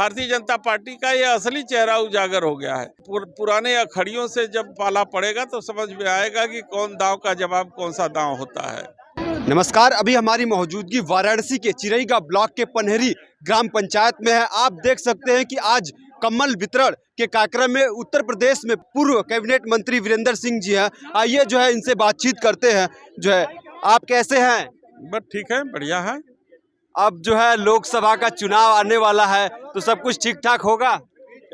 Bharatiya Janata party का ये असली चेहरा उजागर हो गया है। पुराने अखड़ियों से जब पाला पड़ेगा तो समझ में आएगा कि कौन दांव का जवाब कौन सा दांव होता है। नमस्कार, अभी हमारी मौजूदगी वाराणसी के चिरईगांव ब्लॉक के पनहरी ग्राम पंचायत में है। आप देख सकते हैं कि आज कम्बल वितरण के कार्यक्रम में उत्तर प्रदेश में पूर्व कैबिनेट मंत्री वीरेंद्र सिंह जी हैं। आइए जो है इनसे बातचीत करते हैं। जो है आप कैसे हैं? बस ठीक है, बढ़िया है। अब जो है लोकसभा का चुनाव आने वाला है तो सब कुछ ठीक ठाक होगा?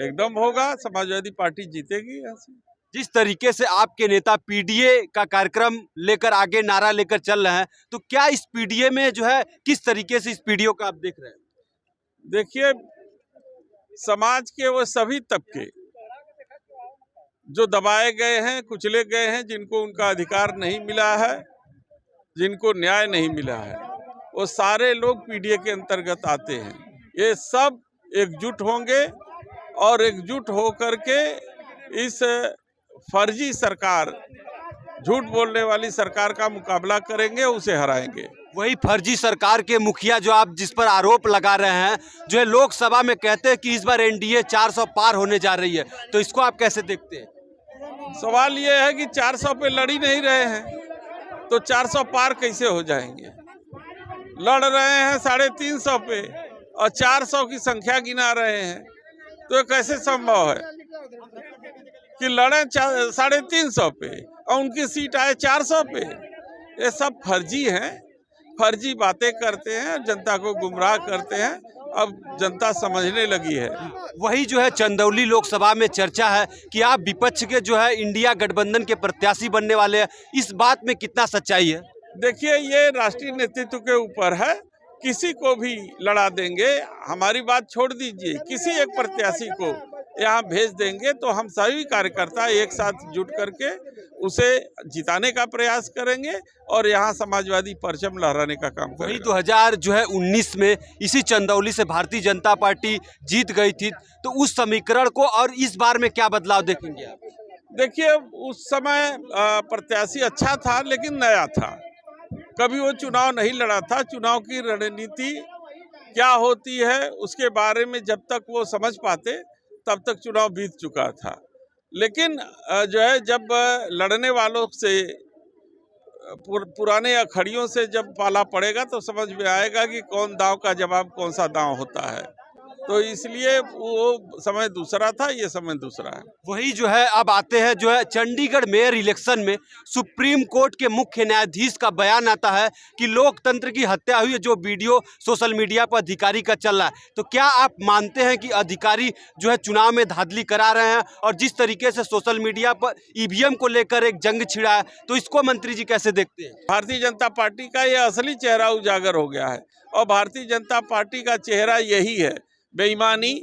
एकदम होगा, समाजवादी पार्टी जीतेगी यहाँ से। जिस तरीके से आपके नेता पीडीए का कार्यक्रम लेकर आगे नारा लेकर चल रहे हैं, तो क्या इस पीडीए में जो है किस तरीके से इस पीडीओ का आप देख रहे हैं? देखिए, समाज के वो सभी तबके जो दबाए गए हैं, कुचले गए हैं, जिनको उनका अधिकार नहीं मिला है, जिनको न्याय नहीं मिला है, वो सारे लोग पीडीए के अंतर्गत आते हैं। ये सब एकजुट होंगे और एकजुट होकर के इस फर्जी सरकार, झूठ बोलने वाली सरकार का मुकाबला करेंगे, उसे हराएंगे। वही फर्जी सरकार के मुखिया जो आप जिस पर आरोप लगा रहे हैं, जो है लोकसभा में कहते हैं कि इस बार एनडीए 400 पार होने जा रही है, तो इसको आप कैसे देखते हैं? सवाल ये है कि 400 पे लड़ ही नहीं रहे हैं तो 400 पार कैसे हो जाएंगे? लड़ रहे हैं 350 पे और 400 की संख्या गिना रहे हैं, तो ये कैसे संभव है कि लड़े 350 पे और उनकी सीट आए 400 पे? ये सब फर्जी हैं, फर्जी बातें करते हैं, जनता को गुमराह करते हैं। अब जनता समझने लगी है। वही जो है चंदौली लोकसभा में चर्चा है कि आप विपक्ष के जो है इंडिया गठबंधन के प्रत्याशी बनने वाले हैं, इस बात में कितना सच्चाई है? देखिए, ये राष्ट्रीय नेतृत्व के ऊपर है, किसी को भी लड़ा देंगे। हमारी बात छोड़ दीजिए, किसी एक प्रत्याशी को यहाँ भेज देंगे तो हम सभी कार्यकर्ता एक साथ जुट करके उसे जिताने का प्रयास करेंगे और यहाँ समाजवादी परचम लहराने का काम करेंगे। 2019 में इसी चंदौली से भारतीय जनता पार्टी जीत गई थी, तो उस समीकरण को और इस बार में क्या बदलाव देखेंगे आप? देखिए, उस समय प्रत्याशी अच्छा था लेकिन नया था, कभी वो चुनाव नहीं लड़ा था। चुनाव की रणनीति क्या होती है उसके बारे में जब तक वो समझ पाते तब तक चुनाव बीत चुका था। लेकिन जो है जब लड़ने वालों से पुराने अखड़ियों से जब पाला पड़ेगा तो समझ में आएगा कि कौन दांव का जवाब कौन सा दांव होता है। तो इसलिए वो समय दूसरा था, ये समय दूसरा है। वही जो है अब आते हैं जो है चंडीगढ़ मेयर इलेक्शन में सुप्रीम कोर्ट के मुख्य न्यायाधीश का बयान आता है कि लोकतंत्र की हत्या हुई है, जो वीडियो सोशल मीडिया पर अधिकारी का चल रहा है। तो क्या आप मानते हैं कि अधिकारी जो है चुनाव में धांधली करा रहे हैं, और जिस तरीके से सोशल मीडिया पर ईवीएम को लेकर एक जंग छिड़ा है, तो इसको मंत्री जी कैसे देखते हैं? भारतीय जनता पार्टी का ये असली चेहरा उजागर हो गया है और भारतीय जनता पार्टी का चेहरा यही है, बेईमानी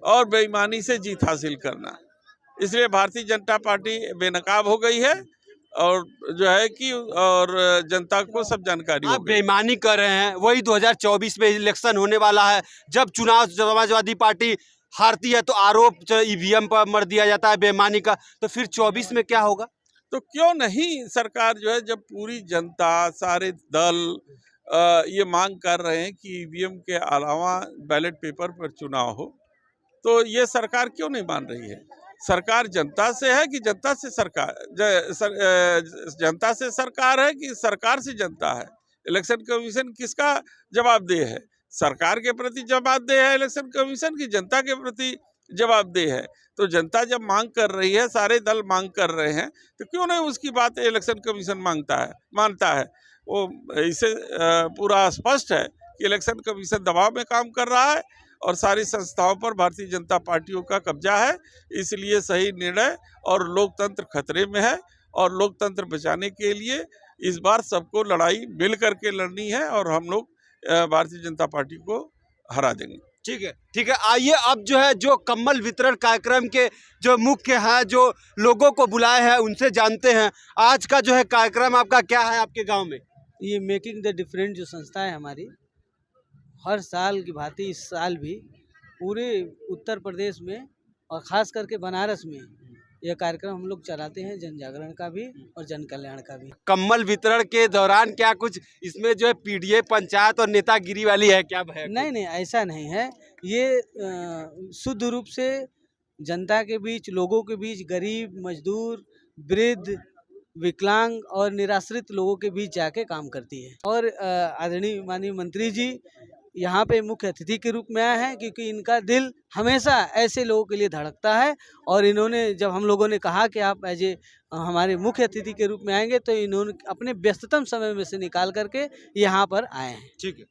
और बेईमानी से जीत हासिल करना। इसलिए भारतीय जनता पार्टी बेनकाब हो गई है और जो है कि और जनता को सब जानकारी हो गई। बेईमानी कर रहे हैं, वही 2024 में इलेक्शन होने वाला है, जब चुनाव समाजवादी पार्टी हारती है तो आरोप ईवीएम पर मर दिया जाता है बेईमानी का, तो फिर 24 में क्या होगा? तो क्यों नहीं सरकार जो है, जब पूरी जनता, सारे दल ये मांग कर रहे हैं कि ईवीएम के अलावा बैलेट पेपर पर चुनाव हो, तो ये सरकार क्यों नहीं मान रही है? सरकार जनता से है कि जनता से सरकार, जनता से सरकार है कि सरकार से जनता है? इलेक्शन कमीशन किसका जवाबदेह है? सरकार के प्रति जवाबदेह है इलेक्शन कमीशन की, जनता के प्रति जवाबदेह है? तो जनता जब मांग कर रही है, सारे दल मांग कर रहे हैं, तो क्यों नहीं उसकी बात इलेक्शन कमीशन मानता है? वो इसे पूरा स्पष्ट है कि इलेक्शन कमीशन दबाव में काम कर रहा है और सारी संस्थाओं पर भारतीय जनता पार्टियों का कब्जा है। इसलिए सही निर्णय, और लोकतंत्र खतरे में है, और लोकतंत्र बचाने के लिए इस बार सबको लड़ाई मिल करके लड़नी है और हम लोग भारतीय जनता पार्टी को हरा देंगे। ठीक है। आइए अब जो है जो कम्बल वितरण कार्यक्रम के जो मुख्य हैं, जो लोगों को बुलाए हैं, उनसे जानते हैं आज का जो है कार्यक्रम आपका क्या है आपके गांव में? ये मेकिंग द डिफरेंस जो संस्था है हमारी, हर साल की भांति इस साल भी पूरे उत्तर प्रदेश में और ख़ास करके बनारस में यह कार्यक्रम हम लोग चलाते हैं, जन जागरण का भी और जन कल्याण का भी। कम्बल वितरण के दौरान क्या कुछ इसमें जो है पीडीए पंचायत और नेतागिरी वाली है क्या भय? नहीं, ऐसा नहीं है। ये शुद्ध रूप से जनता के बीच, लोगों के बीच, गरीब, मजदूर, वृद्ध, विकलांग और निराश्रित लोगों के बीच जाके काम करती है। और आदरणीय माननीय मंत्री जी यहाँ पे मुख्य अतिथि के रूप में आए हैं, क्योंकि इनका दिल हमेशा ऐसे लोगों के लिए धड़कता है। और इन्होंने, जब हम लोगों ने कहा कि आप एज ए हमारे मुख्य अतिथि के रूप में आएंगे, तो इन्होंने अपने व्यस्ततम समय में से निकाल करके यहाँ पर आए हैं। ठीक है।